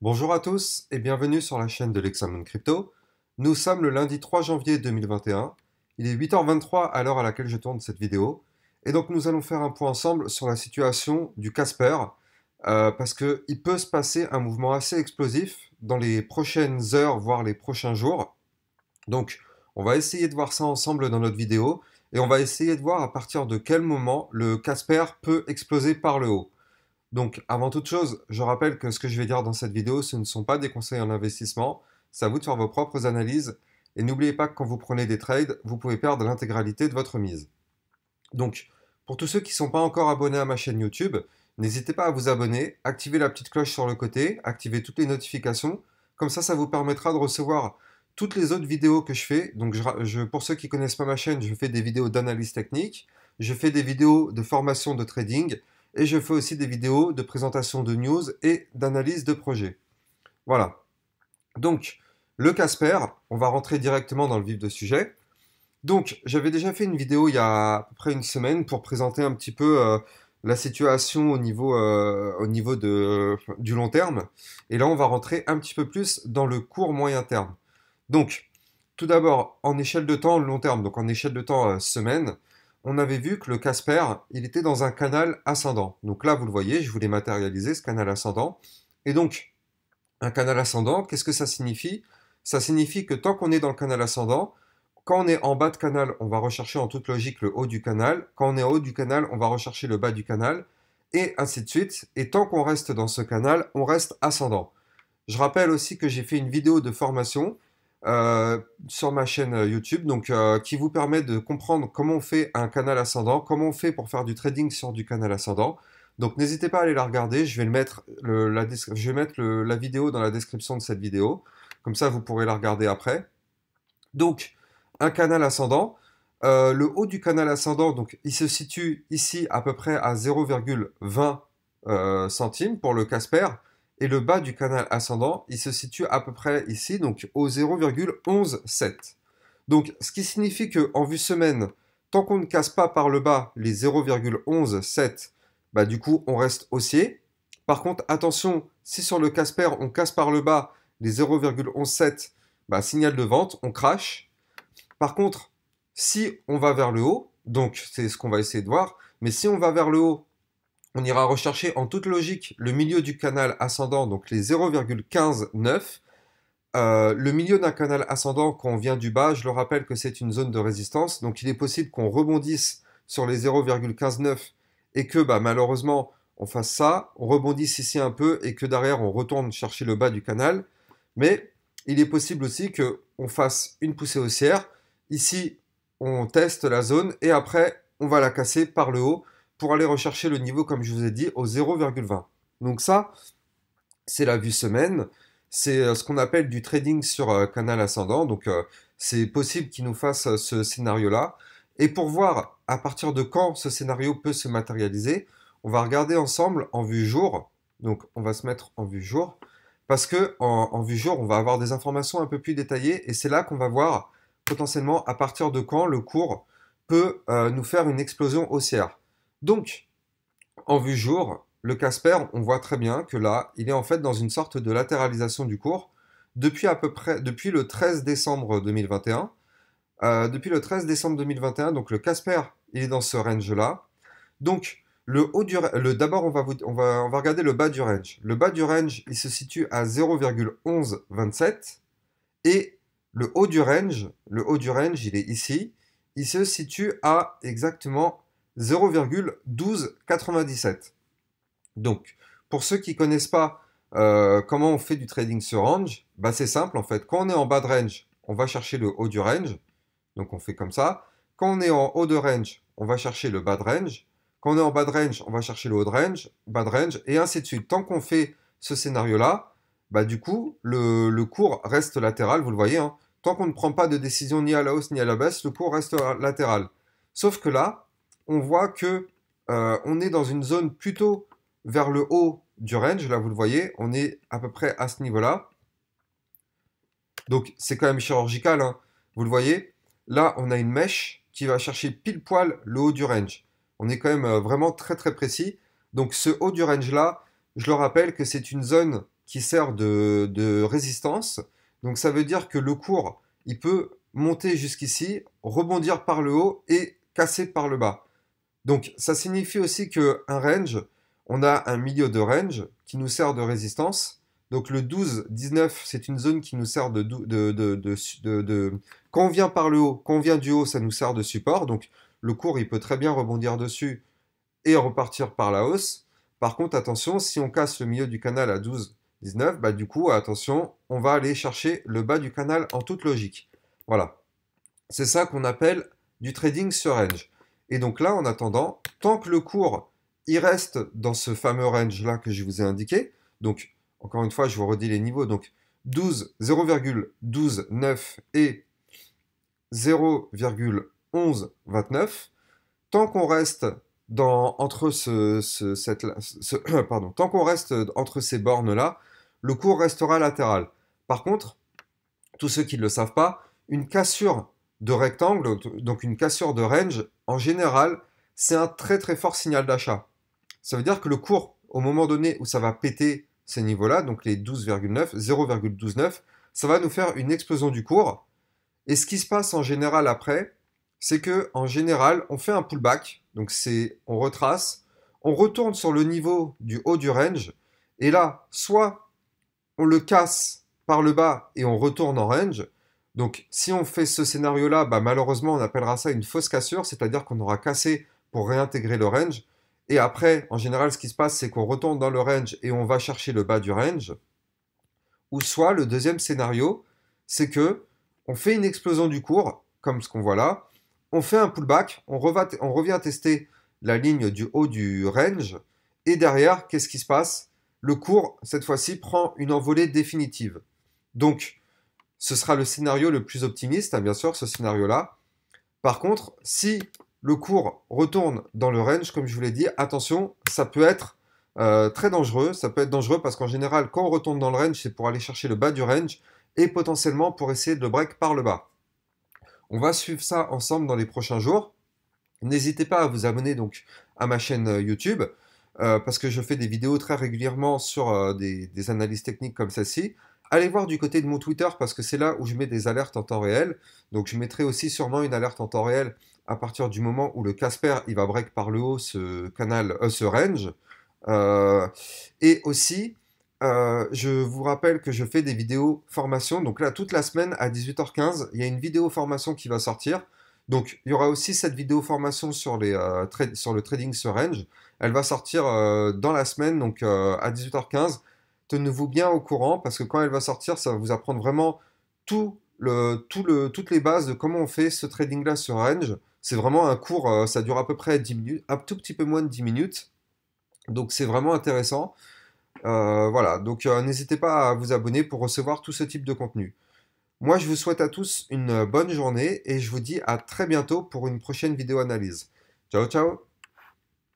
Bonjour à tous et bienvenue sur la chaîne de l'Examen Crypto. Nous sommes le lundi 3 janvier 2021. Il est 8h23 à l'heure à laquelle je tourne cette vidéo. Et donc nous allons faire un point ensemble sur la situation du Casper parce qu'il peut se passer un mouvement assez explosif dans les prochaines heures, voire les prochains jours. Donc on va essayer de voir ça ensemble dans notre vidéo et on va essayer de voir à partir de quel moment le Casper peut exploser par le haut. Donc, avant toute chose, je rappelle que ce que je vais dire dans cette vidéo, ce ne sont pas des conseils en investissement, c'est à vous de faire vos propres analyses, et n'oubliez pas que quand vous prenez des trades, vous pouvez perdre l'intégralité de votre mise. Donc, pour tous ceux qui ne sont pas encore abonnés à ma chaîne YouTube, n'hésitez pas à vous abonner, activer la petite cloche sur le côté, activer toutes les notifications, comme ça vous permettra de recevoir toutes les autres vidéos que je fais. Donc, pour ceux qui ne connaissent pas ma chaîne, je fais des vidéos d'analyse technique, je fais des vidéos de formation de trading, et je fais aussi des vidéos de présentation de news et d'analyse de projets. Voilà. Donc, le Casper, on va rentrer directement dans le vif du sujet. Donc, j'avais déjà fait une vidéo il y a à peu près une semaine pour présenter un petit peu la situation du long terme. Et là, on va rentrer un petit peu plus dans le court moyen terme. Donc, tout d'abord, en échelle de temps long terme, donc en échelle de temps semaine, on avait vu que le Casper, il était dans un canal ascendant. Donc là, vous le voyez, je voulais matérialiser ce canal ascendant. Et donc, un canal ascendant, qu'est-ce que ça signifie? Ça signifie que tant qu'on est dans le canal ascendant, quand on est en bas de canal, on va rechercher en toute logique le haut du canal. Quand on est en haut du canal, on va rechercher le bas du canal. Et ainsi de suite. Et tant qu'on reste dans ce canal, on reste ascendant. Je rappelle aussi que j'ai fait une vidéo de formation sur ma chaîne YouTube, donc qui vous permet de comprendre comment on fait un canal ascendant, comment on fait pour faire du trading sur du canal ascendant. Donc n'hésitez pas à aller la regarder, je vais mettre la vidéo dans la description de cette vidéo, comme ça vous pourrez la regarder après. Donc un canal ascendant, le haut du canal ascendant, donc il se situe ici à peu près à 0,20 centimes pour le Casper. Et le bas du canal ascendant, il se situe à peu près ici, donc au 0,117. Donc, ce qui signifie que en vue semaine, tant qu'on ne casse pas par le bas les 0,117, bah du coup, on reste haussier. Par contre, attention, si sur le Casper, on casse par le bas les 0,117, bah, signal de vente, on crash. Par contre, si on va vers le haut, donc c'est ce qu'on va essayer de voir, mais si on va vers le haut, on ira rechercher en toute logique le milieu du canal ascendant, donc les 0,159. Le milieu d'un canal ascendant, quand on vient du bas, je le rappelle que c'est une zone de résistance, donc il est possible qu'on rebondisse sur les 0,159 et que bah, malheureusement on fasse ça, on rebondisse ici un peu et que derrière on retourne chercher le bas du canal. Mais il est possible aussi qu'on fasse une poussée haussière. Ici, on teste la zone et après on va la casser par le haut pour aller rechercher le niveau, comme je vous ai dit, au 0,20. Donc ça, c'est la vue semaine. C'est ce qu'on appelle du trading sur canal ascendant. Donc c'est possible qu'il nous fasse ce scénario-là. Et pour voir à partir de quand ce scénario peut se matérialiser, on va regarder ensemble en vue jour. Donc on va se mettre en vue jour. Parce que en vue jour, on va avoir des informations un peu plus détaillées. Et c'est là qu'on va voir potentiellement à partir de quand le cours peut nous faire une explosion haussière. Donc, en vue jour, le Casper, on voit très bien que là, il est en fait dans une sorte de latéralisation du cours depuis à peu près depuis le 13 décembre 2021. Depuis le 13 décembre 2021, donc le Casper, il est dans ce range-là. Donc d'abord on va regarder le bas du range. Le bas du range, il se situe à 0,1127 et le haut du range, il est ici. Il se situe à exactement 0,1297. Donc, pour ceux qui ne connaissent pas comment on fait du trading sur range, bah c'est simple en fait. Quand on est en bas de range, on va chercher le haut du range. Donc on fait comme ça. Quand on est en haut de range, on va chercher le bas de range. Quand on est en bas de range, on va chercher le haut de range, bas de range, et ainsi de suite. Tant qu'on fait ce scénario-là, bah du coup, le cours reste latéral, vous le voyez, hein. Tant qu'on ne prend pas de décision ni à la hausse ni à la baisse, le cours reste latéral. Sauf que là, on voit que on est dans une zone plutôt vers le haut du range. Là, vous le voyez, on est à peu près à ce niveau-là. Donc, c'est quand même chirurgical, hein. Vous le voyez. Là, on a une mèche qui va chercher pile poil le haut du range. On est quand même vraiment très très précis. Donc, ce haut du range-là, je le rappelle que c'est une zone qui sert de résistance. Donc ça veut dire que le cours, il peut monter jusqu'ici, rebondir par le haut et casser par le bas. Donc ça signifie aussi qu'un range, on a un milieu de range qui nous sert de résistance. Donc le 12-19, c'est une zone qui nous sert quand on vient par le haut, quand on vient du haut, ça nous sert de support. Donc le cours, il peut très bien rebondir dessus et repartir par la hausse. Par contre, attention, si on casse le milieu du canal à 12-19, bah, du coup, attention, on va aller chercher le bas du canal en toute logique. Voilà. C'est ça qu'on appelle du trading sur range. Et donc là, en attendant, tant que le cours il reste dans ce fameux range là que je vous ai indiqué, donc encore une fois, je vous redis les niveaux, donc 0,129 et 0,1129, tant qu'on reste entre tant qu'on reste entre ces bornes là, le cours restera latéral. Par contre, tous ceux qui ne le savent pas, une cassure de rectangle, donc une cassure de range, en général, c'est un très très fort signal d'achat. Ça veut dire que le cours, au moment donné où ça va péter ces niveaux-là, donc les 12,9, 0,129, ça va nous faire une explosion du cours. Et ce qui se passe en général après, c'est que en général, on fait un pullback, donc on retrace, on retourne sur le niveau du haut du range, et là, soit on le casse par le bas et on retourne en range. Donc si on fait ce scénario-là, bah, malheureusement on appellera ça une fausse cassure, c'est-à-dire qu'on aura cassé pour réintégrer le range. Et après, en général, ce qui se passe, c'est qu'on retourne dans le range et on va chercher le bas du range. Ou soit le deuxième scénario, c'est que on fait une explosion du cours, comme ce qu'on voit là, on fait un pullback, on revient tester la ligne du haut du range, et derrière, qu'est-ce qui se passe? Le cours, cette fois-ci, prend une envolée définitive. Donc, ce sera le scénario le plus optimiste, hein, bien sûr, ce scénario-là. Par contre, si le cours retourne dans le range, comme je vous l'ai dit, attention, ça peut être très dangereux. Ça peut être dangereux parce qu'en général, quand on retourne dans le range, c'est pour aller chercher le bas du range et potentiellement pour essayer de break par le bas. On va suivre ça ensemble dans les prochains jours. N'hésitez pas à vous abonner donc à ma chaîne YouTube parce que je fais des vidéos très régulièrement sur des analyses techniques comme celle-ci. Allez voir du côté de mon Twitter parce que c'est là où je mets des alertes en temps réel. Donc je mettrai aussi sûrement une alerte en temps réel à partir du moment où le Casper il va break par le haut ce range. Et aussi, je vous rappelle que je fais des vidéos formation. Donc là, toute la semaine à 18h15, il y a une vidéo formation qui va sortir. Donc il y aura aussi cette vidéo formation sur sur le trading sur range. Elle va sortir dans la semaine, donc à 18h15. Tenez-vous bien au courant parce que quand elle va sortir, ça va vous apprendre vraiment toutes les bases de comment on fait ce trading-là sur range. C'est vraiment un cours, ça dure à peu près 10 minutes, un tout petit peu moins de 10 minutes. Donc c'est vraiment intéressant. Voilà, donc n'hésitez pas à vous abonner pour recevoir tout ce type de contenu. Moi, je vous souhaite à tous une bonne journée et je vous dis à très bientôt pour une prochaine vidéo analyse. Ciao, ciao!